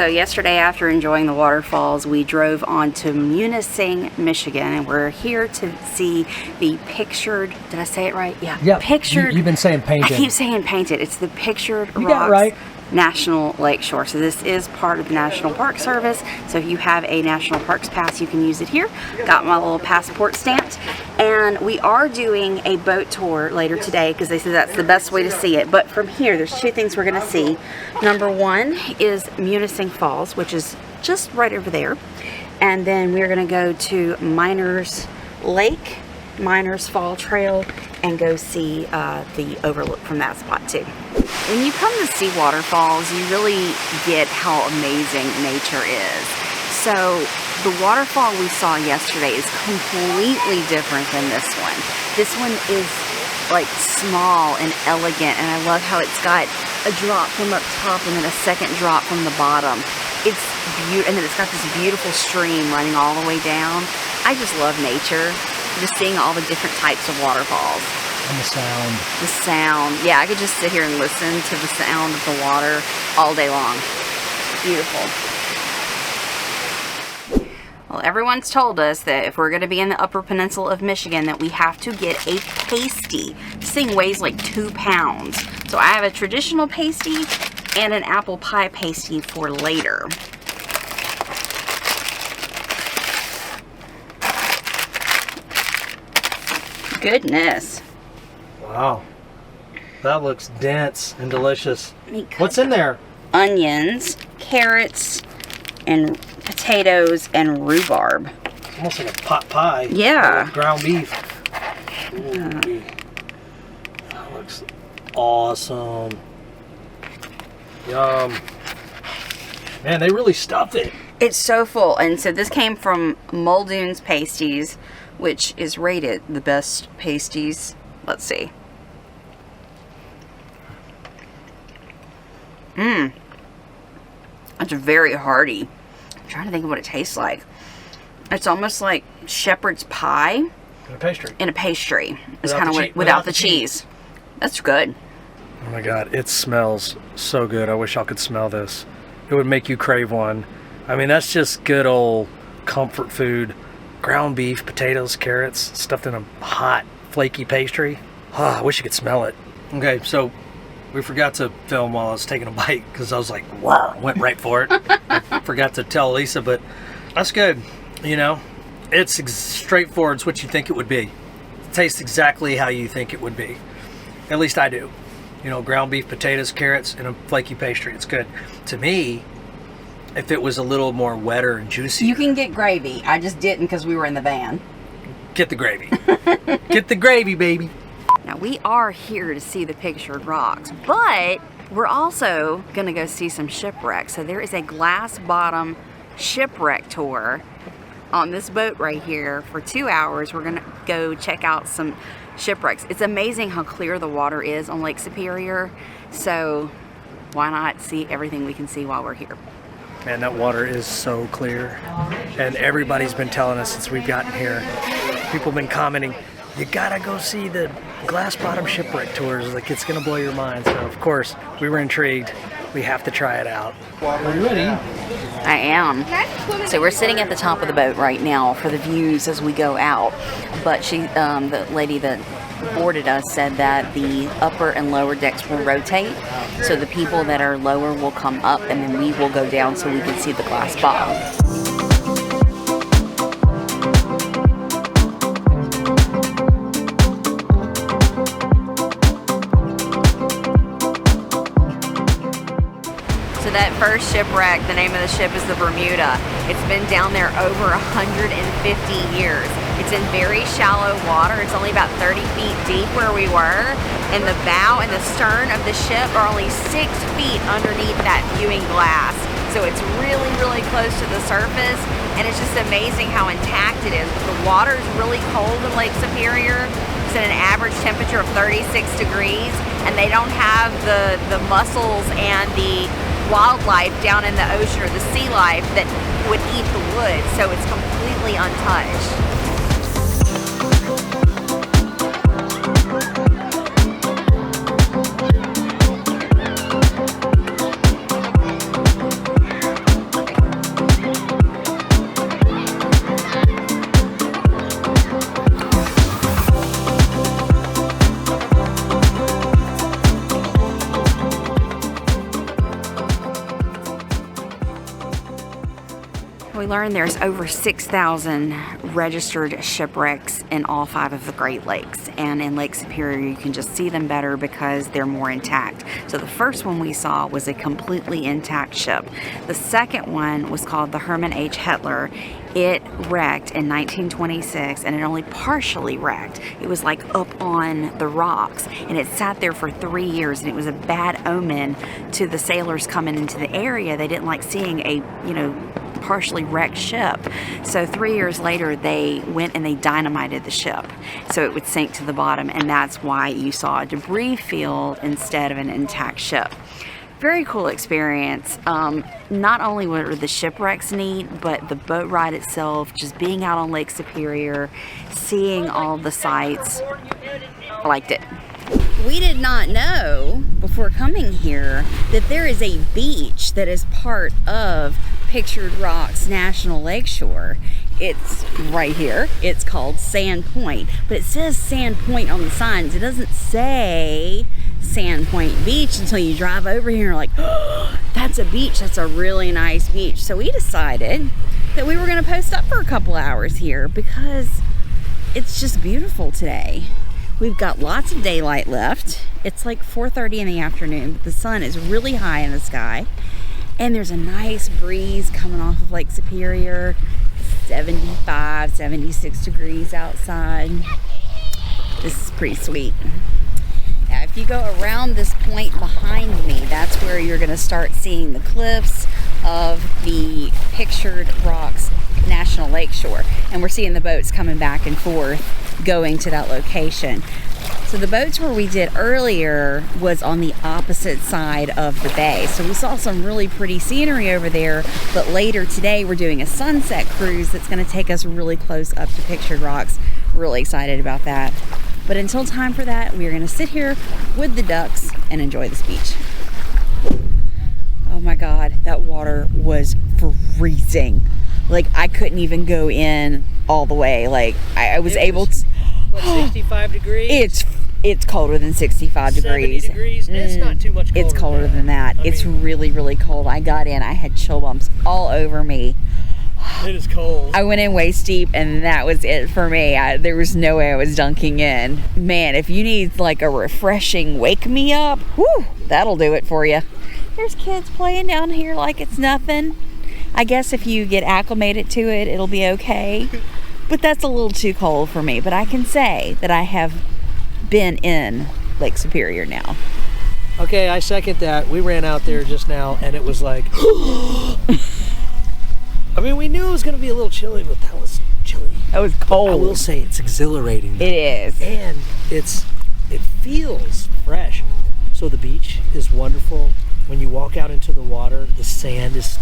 So yesterday, after enjoying the waterfalls, we drove on to Munising, Michigan, and we're here to see the Pictured, did I say it right? Yeah. Pictured. You've been saying painted. I keep saying painted. It's the Pictured You got it Rocks right. National Lakeshore. So this is part of the National Park Service. So if you have a National Parks Pass, you can use it here. Got my little passport stamped. And we are doing a boat tour later today because they said that's the best way to see it. But from here, there's two things we're going to see. Number one is Munising Falls, which is just right over there. And then we're going to go to Miners Lake, Miners Fall Trail, and go see the overlook from that spot too. When you come to see waterfalls, you really get how amazing nature is. So the waterfall we saw yesterday is completely different than this one. This one is like small and elegant, and I love how it's got a drop from up top and then a second drop from the bottom. It's beautiful, and then it's got this beautiful stream running all the way down. I just love nature, just seeing all the different types of waterfalls. And the sound. The sound. Yeah, I could just sit here and listen to the sound of the water all day long. Beautiful. Well, everyone's told us that if we're going to be in the Upper Peninsula of Michigan, that we have to get a pasty. This thing weighs like 2 pounds. So I have a traditional pasty and an apple pie pasty for later. Goodness. Wow. That looks dense and delicious. What's in there? Onions, carrots, and potatoes, and rhubarb. It's almost like a pot pie. Yeah. With ground beef. Ooh. That looks awesome. Yum. Man, they really stuffed it. It's so full. And so this came from Muldoon's Pasties, which is rated the best pasties. Let's see. It's very hearty. I'm trying to think of what it tastes like. It's almost like shepherd's pie. In a pastry. In a pastry. It's kind of without the cheese. That's good. Oh my God, it smells so good. I wish I could smell this. It would make you crave one. I mean, that's just good old comfort food. Ground beef, potatoes, carrots, stuffed in a hot, flaky pastry. Oh, I wish you could smell it. Okay, so we forgot to film while I was taking a bite because I was like, wow, went right for it. I forgot to tell Lisa, but that's good. You know, it's straightforward. It's what you think it would be. It tastes exactly how you think it would be. At least I do. You know, ground beef, potatoes, carrots, and a flaky pastry. It's good. To me, if it was a little more wetter and juicy. You can get gravy. I just didn't because we were in the van. Get the gravy. Get the gravy, baby. Now we are here to see the Pictured Rocks, but we're also going to go see some shipwrecks. So there is a glass bottom shipwreck tour on this boat right here for 2 hours. We're going to go check out some shipwrecks. It's amazing how clear the water is on Lake Superior. So why not see everything we can see while we're here? Man, that water is so clear. And everybody's been telling us since we've gotten here. People have been commenting, you gotta go see the glass bottom shipwreck tours. Like, it's gonna blow your mind. So of course, we were intrigued. We have to try it out. Are you ready? I am. So we're sitting at the top of the boat right now for the views as we go out. But the lady that boarded us said that the upper and lower decks will rotate. So the people that are lower will come up and then we will go down so we can see the glass bottom. That first shipwreck, the name of the ship is the Bermuda. It's been down there over 150 years. It's in very shallow water. It's only about 30 feet deep where we were. And the bow and the stern of the ship are only 6 feet underneath that viewing glass. So it's really, really close to the surface. And it's just amazing how intact it is. But the water is really cold in Lake Superior. It's at an average temperature of 36 degrees. And they don't have the mussels and the wildlife down in the ocean or the sea life that would eat the wood, so it's completely untouched. we learned there's over 6,000 registered shipwrecks in all 5 of the Great Lakes. And in Lake Superior, you can just see them better because they're more intact. So the first one we saw was a completely intact ship. The second one was called the Herman H. Hetler. It wrecked in 1926, and it only partially wrecked. It was like up on the rocks, and it sat there for 3 years, and it was a bad omen to the sailors coming into the area. They didn't like seeing a, partially wrecked ship. So 3 years later, they went and they dynamited the ship so it would sink to the bottom, and that's why you saw a debris field instead of an intact ship. Very cool experience. Not only were the shipwrecks neat, but the boat ride itself, just being out on Lake Superior, seeing all the sights, I liked it. We did not know before coming here that there is a beach that is part of Pictured Rocks National Lakeshore. It's right here. It's called Sand Point, but it says Sand Point on the signs. It doesn't say Sand Point Beach until you drive over here and you're like, oh, that's a beach. That's a really nice beach. So we decided that we were going to post up for a couple hours here because it's just beautiful today. We've got lots of daylight left. It's like 4:30 in the afternoon, but the sun is really high in the sky. And there's a nice breeze coming off of Lake Superior. 75, 76 degrees outside. This is pretty sweet. Now, if you go around this point behind me, that's where you're going to start seeing the cliffs of the Pictured Rocks National Lakeshore. And we're seeing the boats coming back and forth going to that location. So the boats where we did earlier was on the opposite side of the bay. So we saw some really pretty scenery over there, but later today we're doing a sunset cruise that's going to take us really close up to Pictured Rocks. Really excited about that. But until time for that, we are going to sit here with the ducks and enjoy this beach. Oh my God, that water was freezing. Like I couldn't even go in all the way. Like I was able to. What, 65 degrees? It's colder than 65 degrees. 70 degrees? It's not too much colder. It's colder than that. It's really, really cold. I got in, I had chill bumps all over me. It is cold. I went in waist deep, and that was it for me. There was no way I was dunking in. Man, if you need like a refreshing wake me up, whew, that'll do it for you. There's kids playing down here like it's nothing. I guess if you get acclimated to it, it'll be okay. But that's a little too cold for me. But I can say that I have been in Lake Superior now. Okay, I second that. We ran out there just now, and it was like... I mean, we knew it was going to be a little chilly, but that was chilly. That was cold. But I will say it's exhilarating. It is. And it feels fresh. So the beach is wonderful. When you walk out into the water, the sand is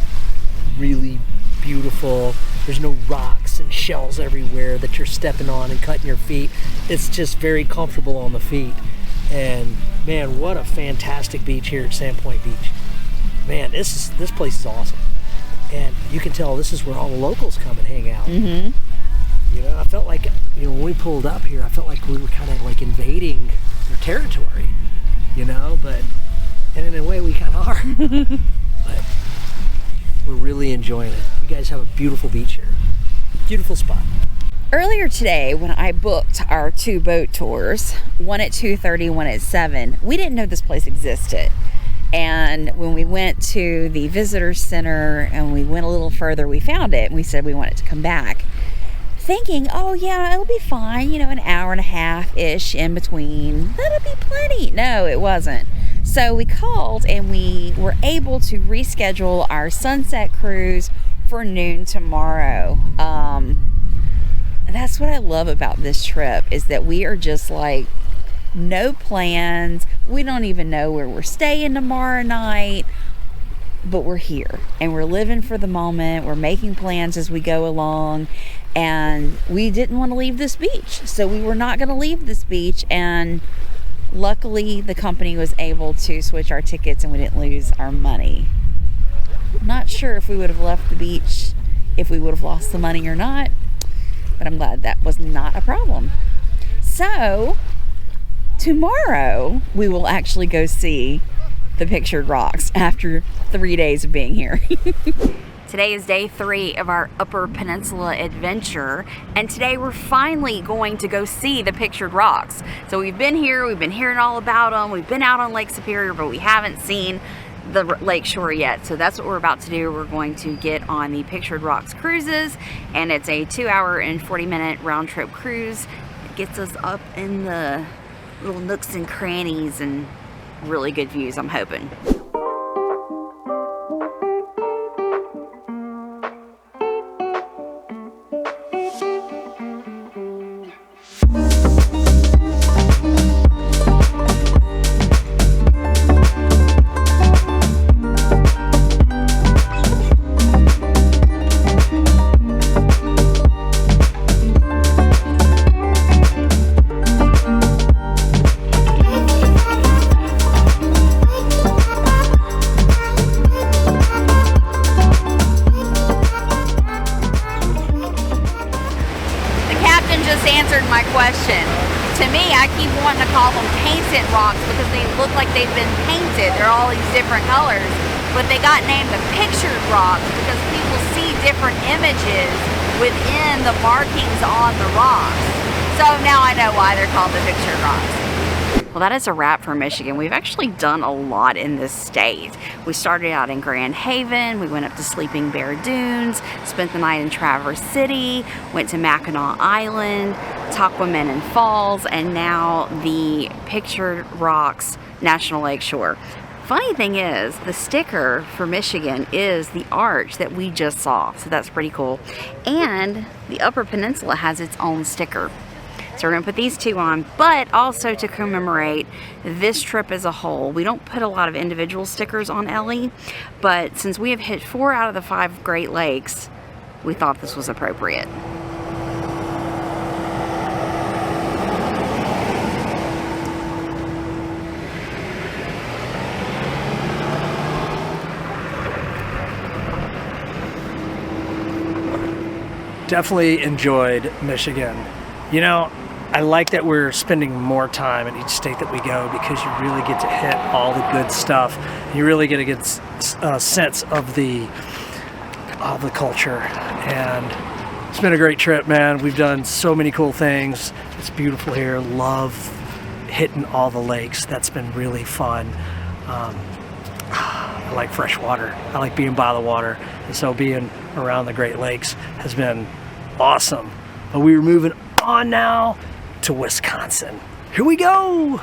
really beautiful. There's no rocks and shells everywhere that you're stepping on and cutting your feet. It's just very comfortable on the feet. And man, what a fantastic beach here at Sand Point Beach. Man, this place is awesome. And you can tell this is where all the locals come and hang out. Mm-hmm. You know, I felt like, when we pulled up here, I felt like we were kind of like invading their territory, but, and in a way we kind of are. But we're really enjoying it. You guys have a beautiful beach here. Beautiful spot. Earlier today, when I booked our 2 boat tours, one at 2:30, one at 7, we didn't know this place existed. And when we went to the visitor center and we went a little further, we found it and we said we wanted to come back. Thinking, oh yeah, it'll be fine, an hour and a half-ish in between. That'll be plenty. No, it wasn't. So we called and we were able to reschedule our sunset cruise for noon tomorrow. That's what I love about this trip is that we are just like, no plans. We don't even know where we're staying tomorrow night, but we're here and we're living for the moment. We're making plans as we go along, and we didn't want to leave this beach, so we were not going to leave this beach. And luckily the company was able to switch our tickets and we didn't lose our money. I'm not sure if we would have left the beach if we would have lost the money or not, but I'm glad that was not a problem. So tomorrow we will actually go see the Pictured Rocks after 3 days of being here. Today is day 3 of our Upper Peninsula adventure, and today we're finally going to go see the Pictured Rocks. So we've been here, we've been hearing all about them, we've been out on Lake Superior, but we haven't seen the lakeshore yet. So that's what we're about to do. We're going to get on the Pictured Rocks cruises, and it's a 2-hour and 40-minute round-trip cruise. It gets us up in the little nooks and crannies and really good views, I'm hoping. Answered my question. To me, I keep wanting to call them painted rocks because they look like they've been painted. They're all these different colors, but they got named the Pictured Rocks because people see different images within the markings on the rocks. So now I know why they're called the Pictured Rocks. Well, that is a wrap for Michigan. We've actually done a lot in this state. We started out in Grand Haven, we went up to Sleeping Bear Dunes, spent the night in Traverse City, went to Mackinac Island, Tahquamenon Falls, and now the Pictured Rocks National Lakeshore. Funny thing is, the sticker for Michigan is the arch that we just saw, so that's pretty cool. And the Upper Peninsula has its own sticker. So we're gonna put these two on, but also to commemorate this trip as a whole. We don't put a lot of individual stickers on Ellie, but since we have hit 4 out of the 5 Great Lakes, we thought this was appropriate. Definitely enjoyed Michigan. You know, I like that we're spending more time in each state that we go because you really get to hit all the good stuff. You really get a good sense of the culture, and it's been a great trip, man. We've done so many cool things. It's beautiful here. Love hitting all the lakes. That's been really fun. I like fresh water. I like being by the water, and so being around the Great Lakes has been awesome. But we're moving on now to Wisconsin. Here we go!